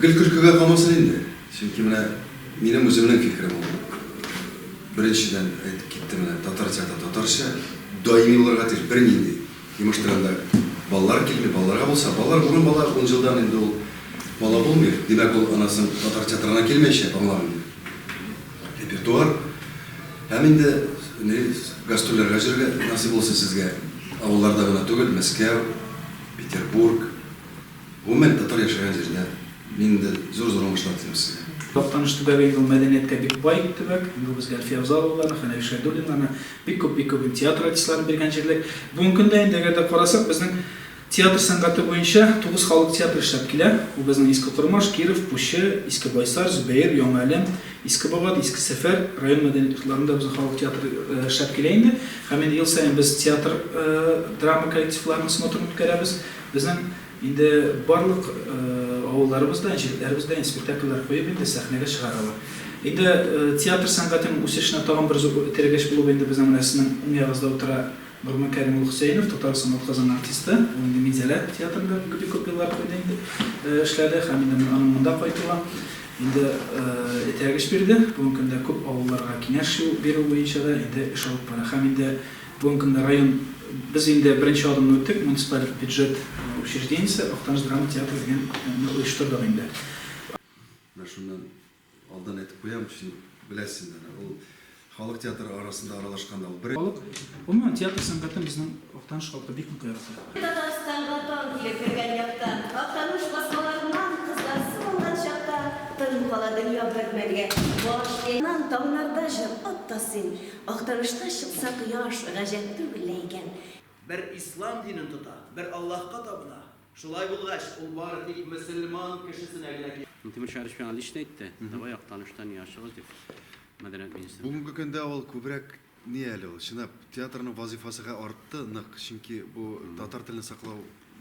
Gül kürküge kalmasın indi. Çünkü benim özümün fikrim oldu. Birinciden gittim Tatarça daimi olarak bir indi. Yumuşturanda ballar kelime, ballarga olsa, ballar bugün ballar 10 yıldan indi ol bala olmuyor. Demek ol anasın Tatar çatırına kelmeşe anlamında. Repertuar hem de gastrollerga jirge nasip olsa sizge avullarda gana tugul Moskva, Peterburg. Umumen Tatar yaşayan жерде мен de zor oңышлатым sizge. Tanıştığı yıl medeniyetke bir bay gittik. Bu bizge Fevzaloğlu'na, Hanafi Şahidullah'na, bir köp tiyatro artistlerini bergen жерлер. Bugün günde inde qarasak bizning teatr san'ati bo'yicha 9 xalq teatri ishlab keladi. Bu bizning Eski Qurmash, Kirov, Pushi, Eski Boysar, Zubayr, Yo'malim, Eski Bog'ot, Eski Safar rayon madaniyat yurtlarida biz xalq teatri ishlab keladi. Ham endi yil sayin biz teatr drama kollektivlarini sinovdan o'tkazamiz. Bizning endi barliq avullarımızda, şirketlerimizde spektakllar koyup endi sahneye çıkaralım. Endi teatr san'atining o'sishini tag'in bir tergash bo'lib endi biz mana sizning o'ngingizda o'tira Nurman Karimul Husaynov, Tatariston o'tkazgan artisti. U endi Mizala teatrida ko'p yillar qo'ydi endi ishladi, ham endi munda qaytgan. Endi tergash berdi. Bugungi kunda ko'p avullarga kengash beruv bo'yicha da endi ish olib boradi. Ham endi bugungi kunda rayon biz endi birinchi odamni o'tdik, munisipal byudjet учрежденияsi Oqtanish drama teatri degan uyushtirdik endi. Ben şundan aldan etip koyam için bilesinler. O xalq teatri arasında aralaşkanda o bir. Umuman teatr san'ati bizning Oqtanish xalqi bek miqyosda. Tataristonga to'n kelib kirgan yoqda, Oqtanish basmalaridan qizlar simondan chaqda, tın qala dunyo bilmadiga boshdan tog'larda jir ottasin. Oqtanishda chiqsa quyosh g'ajab tugillaygan. Bir İslam dinini tuta, bir Allah'a tapına. Şulay bulgaç, ol bari Müslüman kişisine gidecek. Timur Şarışpan işte etti. Davay Aktanış'tan yaşıyoruz diye. Medeniyet Ministri. Bugünkü günde o kubrak niye öyle oldu? Şimdi tiyatrın vazifası arttı. Çünkü bu Tatar dilini saklav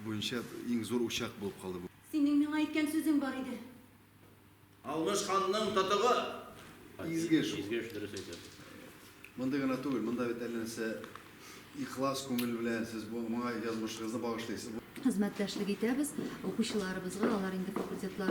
boyunca en zor uşak bulup kaldı bu. Senin ne aytgan sözün var idi? Almış Han'ın tatığı. İzge şu. İzge şu dürüst ediyor. Mında gana tuğul, mında bedellense ihlas kömül bilen siz bu bana yazmışlığınızı bağışlaysınız. Hizmetleşlik etemiz, okuşularımızga, alar indi fakultetler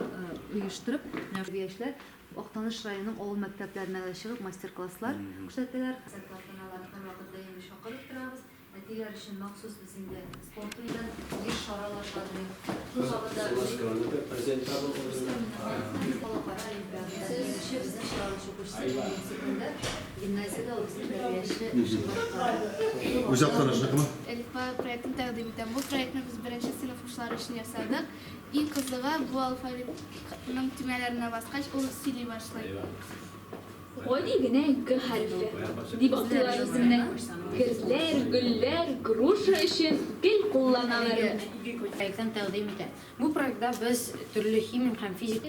uyuşturup, nörbiyeşler, Oqtanish rayonunun oğul mekteplerine çıkıp master-klasslar ko'rsatdilar. Saklatmalarni ham vaqtida endi chaqirib turamiz. Natijalar uchun maxsus bizning sportda ish choralashadi. Bu haqida gimnaziyada O'zi Oqtanishni qilma. Elifba proyektini taqdim etaman. Bu proyektni biz birinchi sinf o'quvchilari uchun yasadik. Eng qizig'i bu alfavitning tugmalaridan bosqach u siyli boshlaydi. Qo'ygina G harfi deb o'qiyapsizmi? Gullar, gullar, grusha uchun gul qo'llaniladi. Proyektni taqdim etamiz. Bu proyektda biz turli kimya ham fizik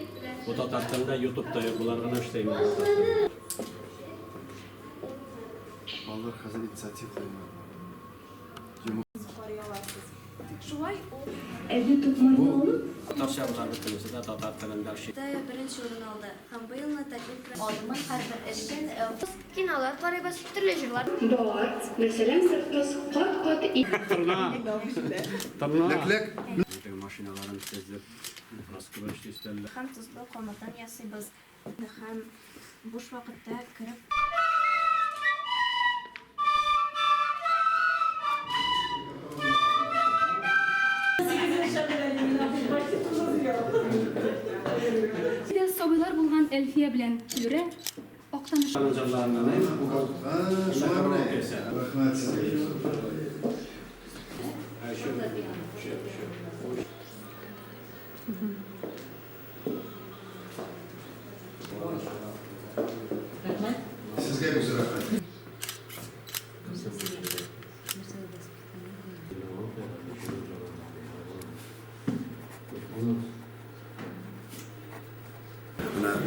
Bu Tatarstan'da YouTube'da bularga ne işleyim? Allah hazır inisiyatif qilma. Shulay Evde tutmayı olun. Tatar şarkılar bitirmesi de Tatar tilinde şey. Birinchi o'rin oldi. Ham bu yilni taklif olma harfi ishgan kinolar, tarifas, turli jurlar. Dort, mesela sırtız kat Lek. Maşinaların tezdir. Raskı başlı isterler. ham tuzli qomatdan yasaymiz. Ham bo'sh vaqtda kirib Sobilar bulgan Elfiye bilen Lüre Oqtanish. Anıcılarından ne? Şuna mı ne? Rahmet size. Sizge güzel rahmet.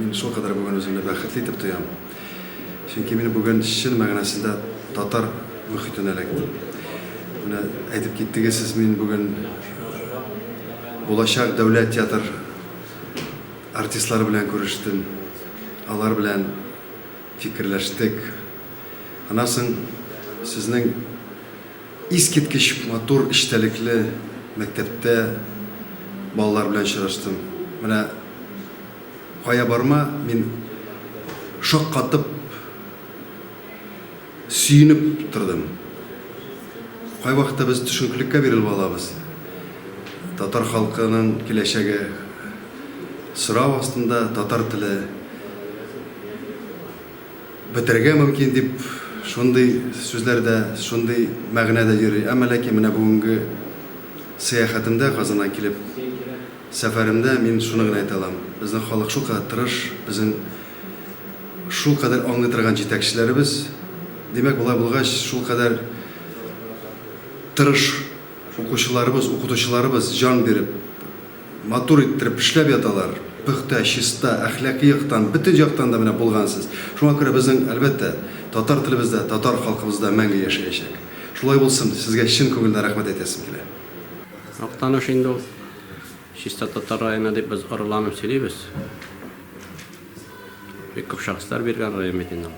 Ben şu kadar bugün özümle baxtli etip duyam. Çünkü beni bugün şin ma'nosida Tatar muhitini elekdim. Buna aytib ketdingiz siz men bugün bo'lajak davlat teatr artistlari bilan ko'rishdim. Alar bilan fikrlashdik. Anasin sizning iskitkish motor ishtalikli maktabda bolalar bilan uchrashdim. Mana кая барма, мин шаккатып, сүйініп тұрдым. Кай вакытта без төшенкелеккә бирелеп алабыз. Татар халкының киләчәге сорау астында, татар теле бетерергә мөмкин дип шундый сүзләрдә, шундый мәгънәдә йөри. Әмма ләкин менә бүгенге сәяхәтемдә Казаннан килеп, сәфәремдә мин шуны гына әйтә алам. Безнең халык шулкадәр тырыш, безнең шулкадәр аңлый торган җитәкчеләребез, демәк, болай булгач, шулкадәр тырыш укучыларыбыз, укытучыларыбыз жан биреп, матур иттереп эшләп яталар. Пөхтә, чиста, әхлакый яктан, бөтен яктан да менә булгансыз. Шуңа күрә безнең әлбәттә татар телебездә, татар халкыбызда мәңге яшәячәк. Шулай булсын, сезгә чын күңелдән рәхмәт әйтәсем килә. Актаныш инде ул чиста татар районы дип без араланып сөйлибез. Бик күп шәхесләр биргән район бит инде.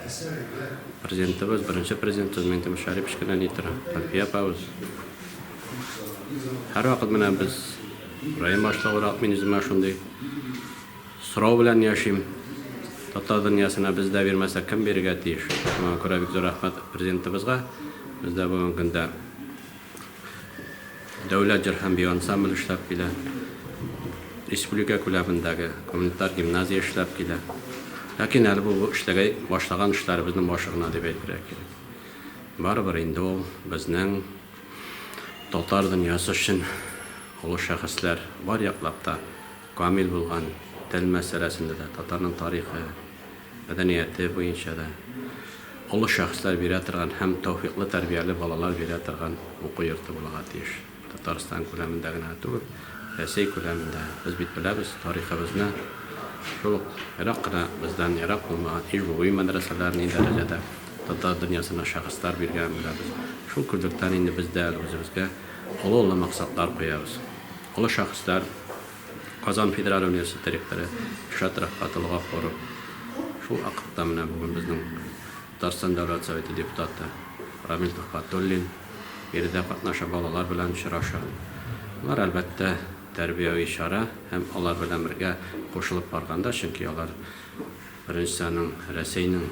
Президентыбыз, беренче президентыбыз Минтимер Шәрипович кенә нитер, Альфия апабыз. Һәр вакыт менә без район башлыгы мин үземә шундый сорау белән яшим. Татар дөньясына бездә бирмәсә кем бирергә тиеш? Шуңа күрә бик зур рәхмәт президентыбызга. Бездә бүгенге көндә дәүләт җыр һәм бию ансамбле эшләп килә. Республика күләмендәге гуманитар гимназия эшләп килә. Ләкин әле бу эшләгәй башлаган эшләребезнең башыгына дип әйтергә кирәк. Барыбер инде ул безнең татар дөньясы өчен олы шәхесләр бар яклап та камил булган тел мәсьәләсендә дә, татарның тарихы, мәдәнияте буенча да олы шәхесләр бирә торган һәм тәүфиклы тәрбияле балалар бирә торган уку йорты булырга тиеш. Татарстан күләмендә генә түгел, Рәсәй күләмендә без бит беләбез тарихыбызны. Шул ерак кына бездән ерак булмаган ил-буй мәдрәсәләр ни дәрәҗәдә татар дөньясына шәхесләр биргән беләбез. Шул күллектән инде бездә үзебезгә олы максатлар куябыз. Олы шәхесләр Казан Федераль университеты ректоры Шат Рәхмәтуллага корып, шул вакытта менә бүген безнең Татарстан Дәүләт Советы депутаты Рамил Төхфәтуллин биредә катнаша балалар белән очраша. Алар әлбәттә тәрбияви чара һәм алар белән бергә кушылып барганда, чөнки алар беренчесенең Рәсәйнең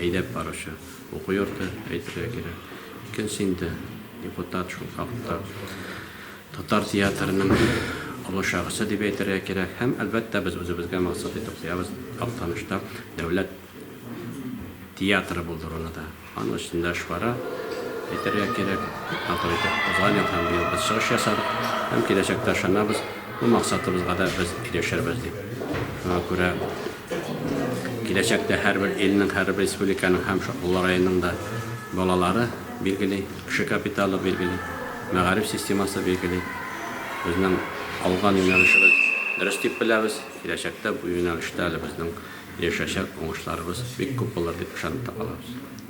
әйдәп баручы уку йорты әйтергә кирәк. Икенче инде депутат шул вакытта татар театрының олы шәхесе дип әйтергә кирәк. Һәм әлбәттә без үзебезгә максат итеп куябыз Актанышта дәүләт театры булдыруны да. Аның өстендә эш бара. Әйтергә кирәк, авторитет узган һәм быел без чыгыш ясадык. Һәм киләчәктә ышанабыз, бу максатыбызга да без ирешербез дип. Шуңа күрә киләчәктә һәрбер илнең, һәрбер республиканың һәм шул районның да балалары билгели, кеше капиталы билгели, мәгариф системасы билгели. Безнең алган юнәлешебез дөрес дип беләбез. Киләчәктә бу юнәлештә безнең яшәшәк уңышларыбыз бик күп булыр дип ышанып та калабыз.